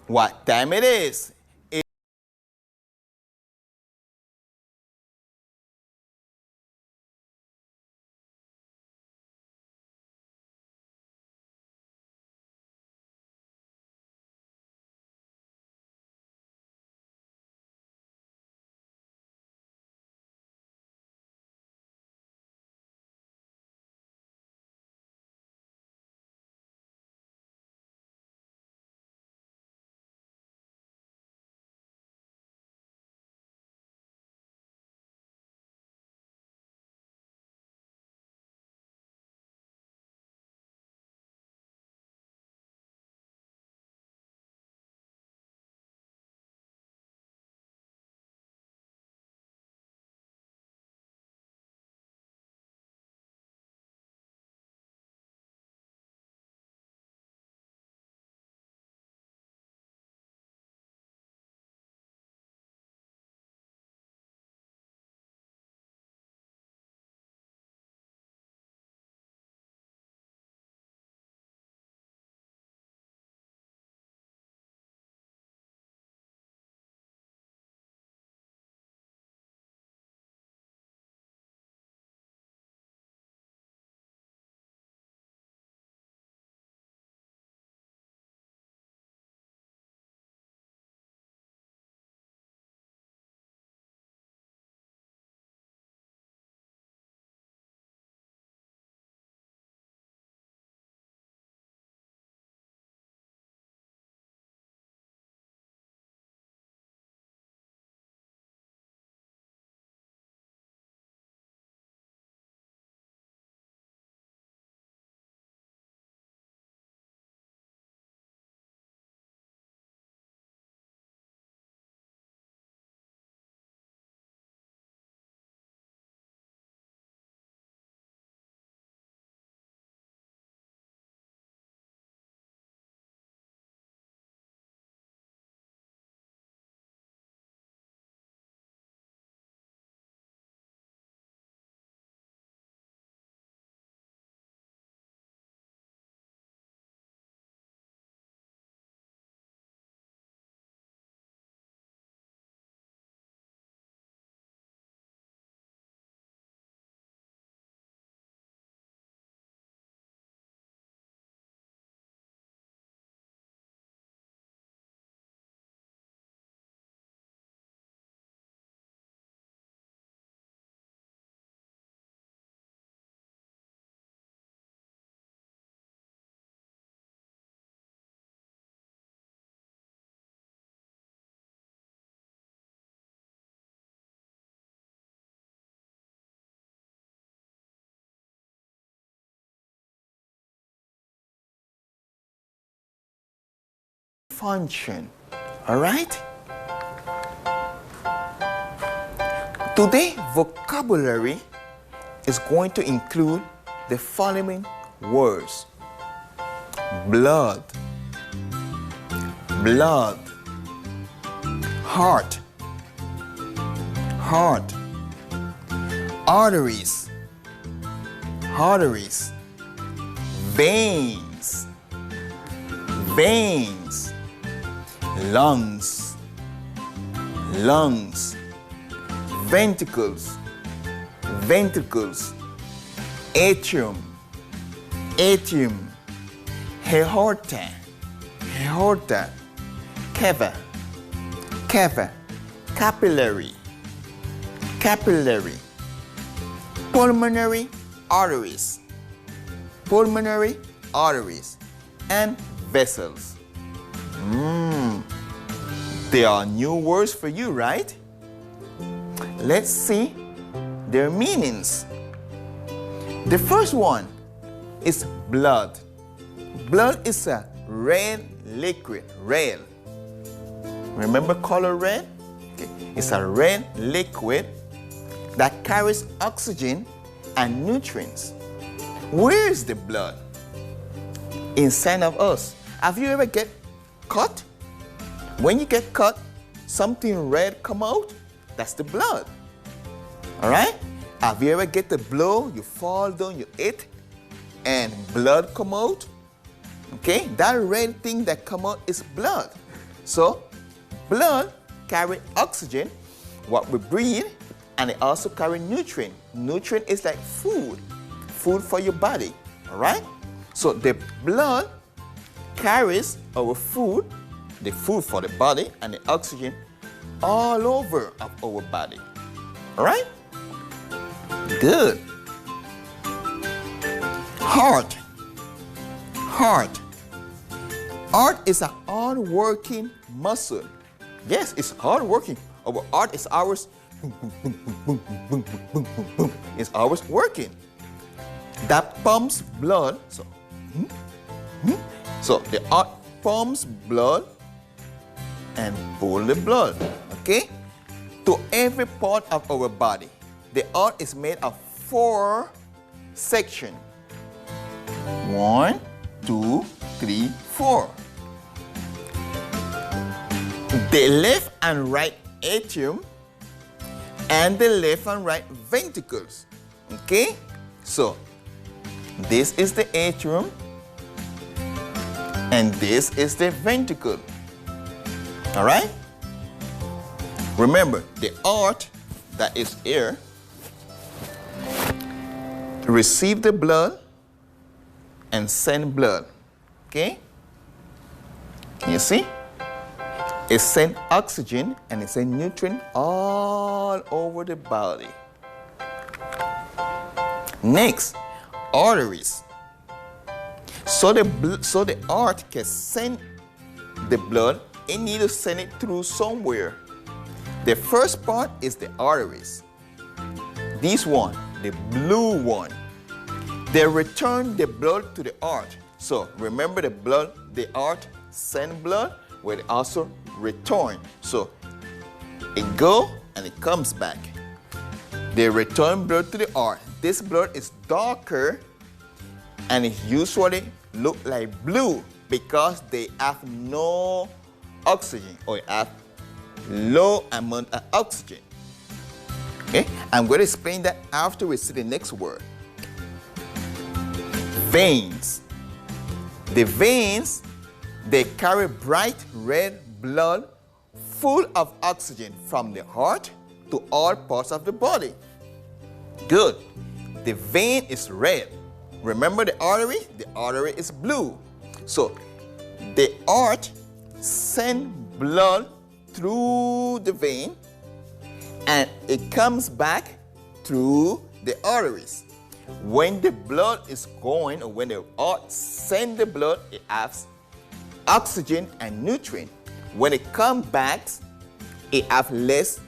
what time it is. Function. All right? Today, vocabulary is going to include the following words: blood, blood, heart, heart, arteries, arteries, veins, veins, lungs, lungs, ventricles, ventricles, atrium, atrium, aorta, aorta, cava, cava, capillary, capillary, pulmonary arteries, pulmonary arteries, and vessels. There are new words for you, right? Let's see their meanings. The first one is blood. Blood is a red liquid, red. Remember color red? Okay. It's a red liquid that carries oxygen and nutrients. Where is the blood? Inside of us. Have you ever get cut? When you get cut, something red come out, that's the blood. All right? Have you ever get the blow, you fall down, you hit, and blood come out? Okay, that red thing that come out is blood. So, blood carries oxygen, what we breathe, and it also carries nutrient. Nutrient is like food for your body, all right? So the blood carries our food, the food for the body, and the oxygen all over of our body, all right? Good. Heart. Heart. Heart is a hard-working muscle. Yes, it's hard-working. Our heart is ours. It's always working. That pumps blood. So the heart pumps blood and pull the blood, okay, to every part of our body. The heart is made of 4 sections. 1, 2, 3, 4. The left and right atrium and the left and right ventricles. Okay? So, this is the atrium and this is the ventricle. All right? Remember, the heart that is here receive the blood and send blood. Okay? You see? It sends oxygen and it sends nutrient all over the body. Next, arteries. So the heart can send the blood, it needs to send it through somewhere. The first part is the arteries. This one, the blue one. They return the blood to the heart. So remember the heart send blood, where it also return. So it go and it comes back. They return blood to the heart. This blood is darker and it usually look like blue because they have no oxygen or have low amount of oxygen. Okay? I'm going to explain that after we see the next word. Veins. The veins, they carry bright red blood full of oxygen from the heart to all parts of the body. Good. The vein is red. Remember the artery? The artery is blue. So the heart sends blood through the vein and it comes back through the arteries. When the blood is going, or when the heart sends the blood, it has oxygen and nutrient. When it comes back, it has less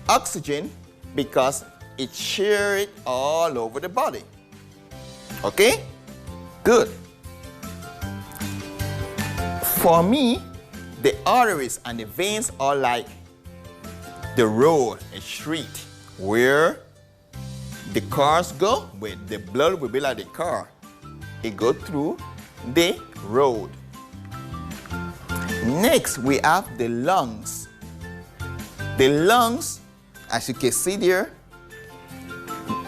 oxygen because it shares it all over the body. Okay? Good. For me, the arteries and the veins are like the road, a street, where the cars go, where the blood will be like the car. It goes through the road. Next, we have the lungs. The lungs, as you can see there,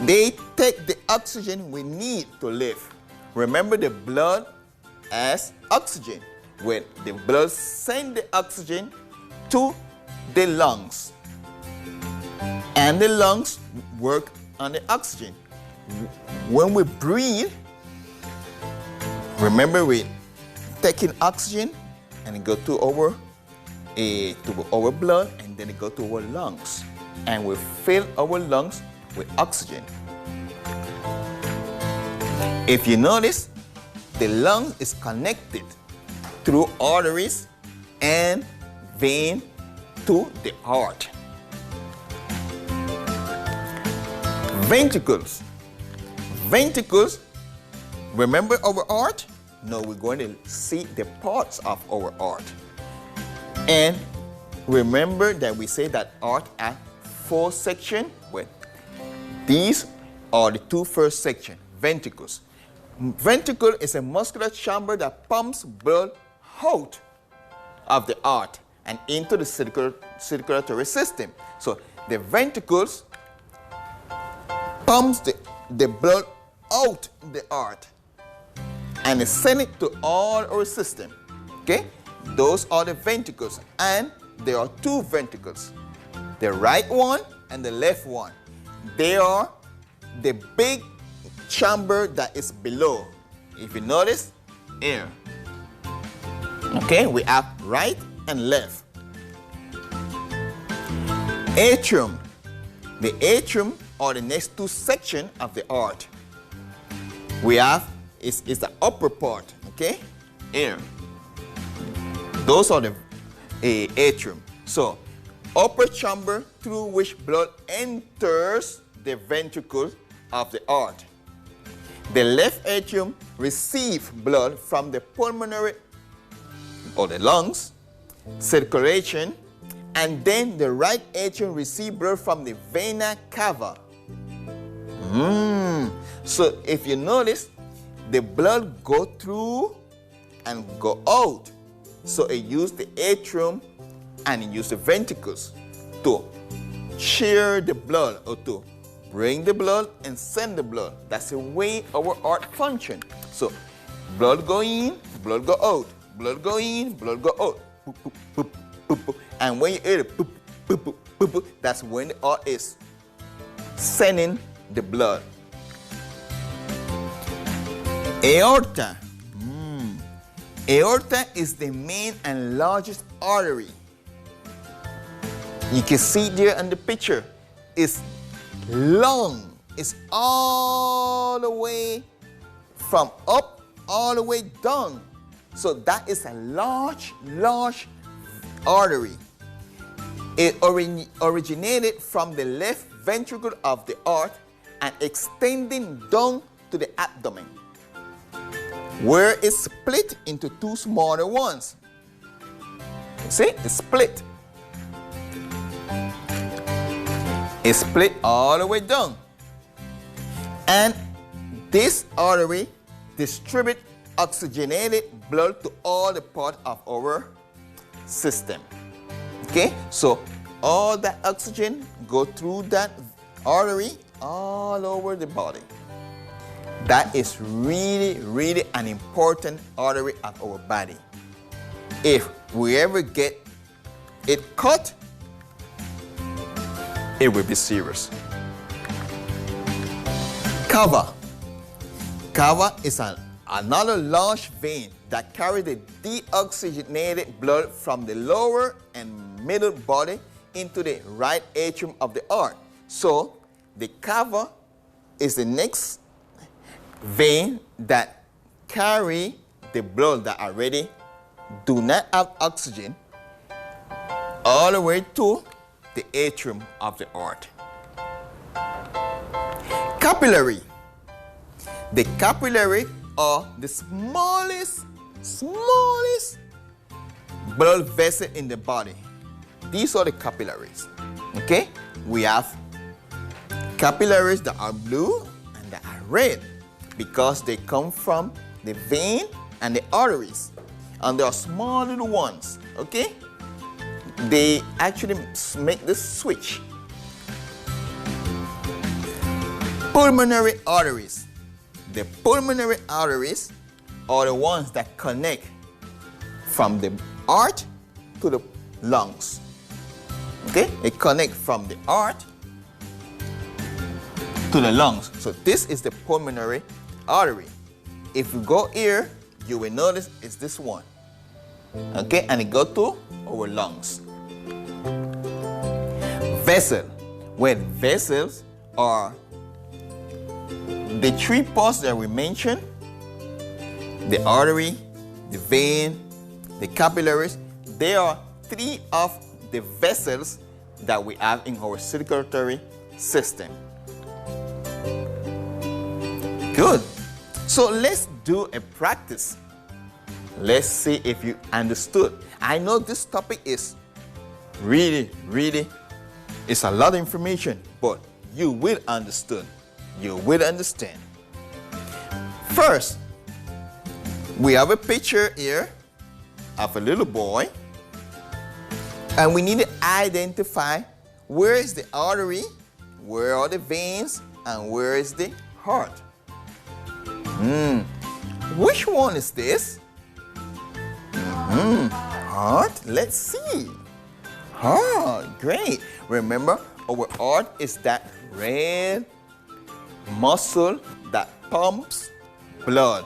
they take the oxygen we need to live. Remember, the blood has oxygen. When the blood sends the oxygen to the lungs, and the lungs work on the oxygen. When we breathe, remember we're taking oxygen and it goes to our blood, and then it goes to our lungs, and we fill our lungs with oxygen. If you notice, the lung is connected through arteries and vein to the heart. Ventricles. Ventricles, remember our heart? No, we're going to see the parts of our heart. And remember that we say that heart has 4 sections. Well, these are the 2 first sections, ventricles. Ventricle is a muscular chamber that pumps blood out of the heart and into the circulatory system. So the ventricles pumps the blood out the heart and send it to all our system. Okay? those are the ventricles, and there are two ventricles, the right one and the left one. They are the big chamber that is below. If you notice, air. Okay, we have right and left. Atrium. The atrium are the next two sections of the heart. We have is the upper part, okay? Air. Those are the atrium. So, upper chamber through which blood enters the ventricles of the heart. The left atrium receives blood from the pulmonary or the lungs, circulation, and then the right atrium receives blood from the vena cava. So if you notice, the blood go through and go out. So it uses the atrium and it uses the ventricles to share the blood or to bring the blood and send the blood. That's the way our heart functions. So blood go in, blood go out. Blood go in, blood go out. Boop, boop, boop, boop, boop. And when you hear it, boop, boop, boop, boop, boop, that's when the heart is sending the blood. Aorta. Aorta is the main and largest artery. You can see there in the picture. It's long. It's all the way from up, all the way down. So that is a large artery. It originated from the left ventricle of the heart and extending down to the abdomen, where it's split into two smaller ones. See, it's split. It's split all the way down. And this artery distributes oxygenated blood to all the parts of our system. Okay, so all that oxygen go through that artery all over the body. That is really an important artery of our body. If we ever get it cut, it will be serious. Cava. Cava is another large vein that carries the deoxygenated blood from the lower and middle body into the right atrium of the heart. So the cava is the next vein that carry the blood that already do not have oxygen all the way to the atrium of the heart. Capillary. The capillary are the smallest blood vessel in the body. These are the capillaries. Okay? We have capillaries that are blue and that are red because they come from the vein and the arteries. And there are small little ones. Okay? They actually make this switch. Pulmonary arteries. The pulmonary arteries are the ones that connect from the heart to the lungs. Okay? It connects from the heart to the lungs. So this is the pulmonary artery. If you go here, you will notice it's this one. Okay? And it goes to our lungs. Vessel. Well, vessels are the three parts that we mentioned: the artery, the vein, the capillaries. They are three of the vessels that we have in our circulatory system. Good. So let's do a practice. Let's see if you understood. I know this topic is really, it's a lot of information, but you will understand. You will understand. First, we have a picture here of a little boy, and we need to identify where is the artery, where are the veins, and where is the heart. Which one is this? Heart? Let's see. Heart, great. Remember, our heart is that red muscle that pumps blood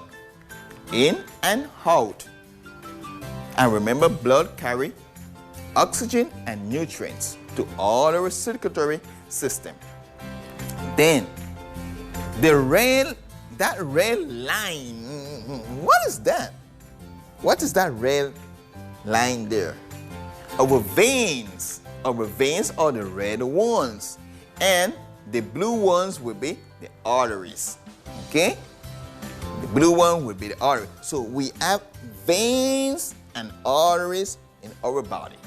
in and out. And remember, blood carries oxygen and nutrients to all our circulatory system. Then, that red line, what is that? What is that red line there? Our veins are the red ones, and the blue ones will be the arteries. Okay? The blue one will be the artery. So we have veins and arteries in our body.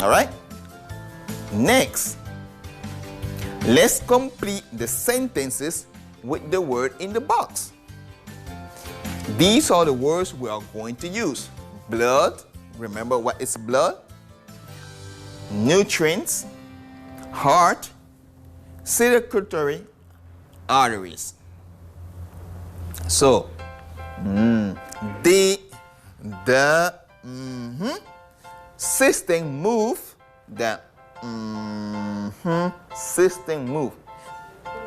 All right? Next, let's complete the sentences with the word in the box. These are the words we are going to use. Blood, remember what is blood? Nutrients, heart, circulatory, arteries. So, the system move, system move.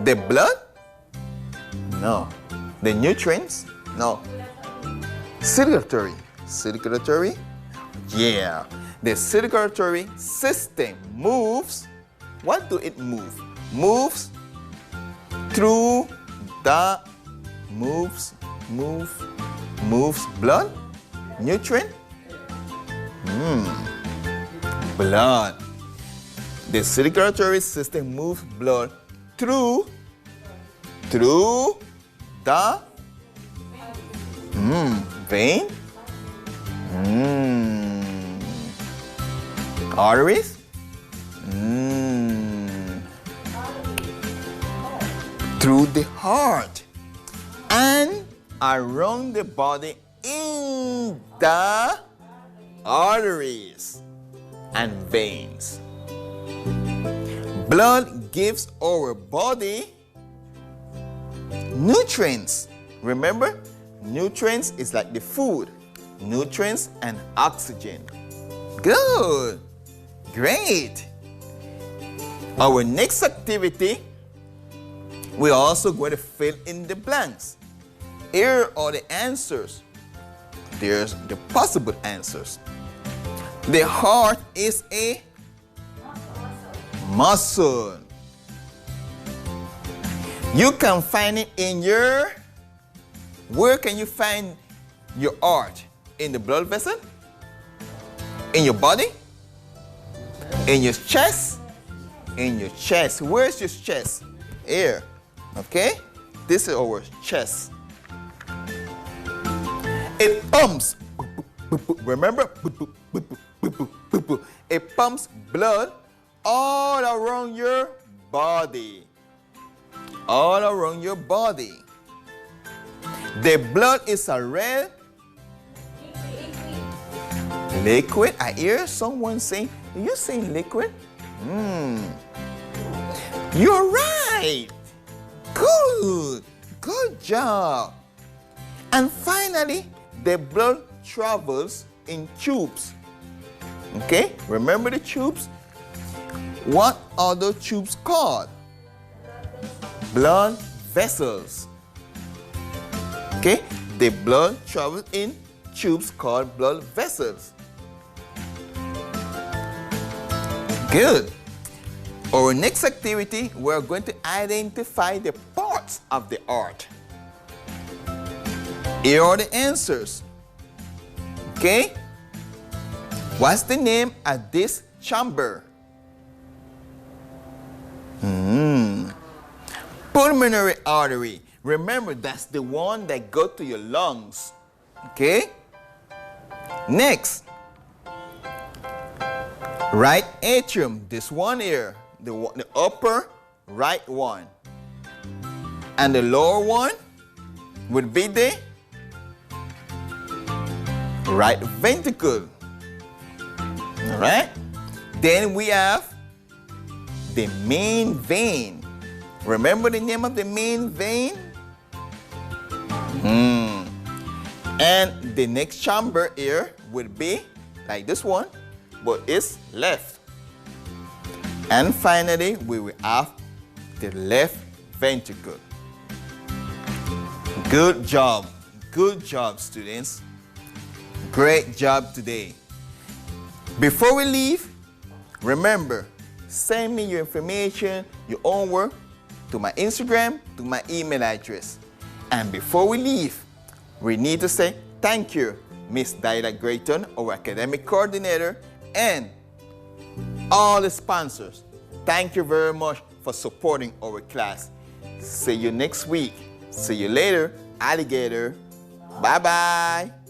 The blood? No. The nutrients? No. Circulatory. Yeah. The circulatory system moves. What do it move? Moves through the moves blood, nutrient, blood. The circulatory system moves blood through the vein, arteries, through the heart, and around the body in the arteries and veins. Blood gives our body nutrients. Remember, nutrients is like the food. Nutrients and oxygen. Good. Great. Our next activity, we're also going to fill in the blanks. Here are the answers. There's the possible answers. The heart is a muscle. You can find it in your... Where can you find your heart? In the blood vessel? In your body? In your chest? In your chest. Where's your chest? Here. Okay? This is our chest. It pumps. Remember? It pumps blood all around your body. All around your body. The blood is a red liquid. I hear someone saying, are you saying liquid? You're right. Good. Good job. And finally, the blood travels in tubes. Okay? Remember the tubes? What are those tubes called? Blood vessels. Okay? The blood travels in tubes called blood vessels. Good. Our next activity, we're going to identify the parts of the heart. Here are the answers. Okay? What's the name of this chamber? Pulmonary artery. Remember, that's the one that goes to your lungs. Okay? Next. Right atrium. This one here. The upper right one. And the lower one would be the right ventricle. Alright? Then we have the main vein. Remember the name of the main vein? And the next chamber here would be like this one, but it's left. And finally, we will have the left ventricle. Good job, students. Great job today. Before we leave, remember, send me your information, your homework, to my Instagram, to my email address. And before we leave, we need to say thank you, Miss Diana Grayton, our academic coordinator, and all the sponsors. Thank you very much for supporting our class. See you next week. See you later, alligator. Bye-bye.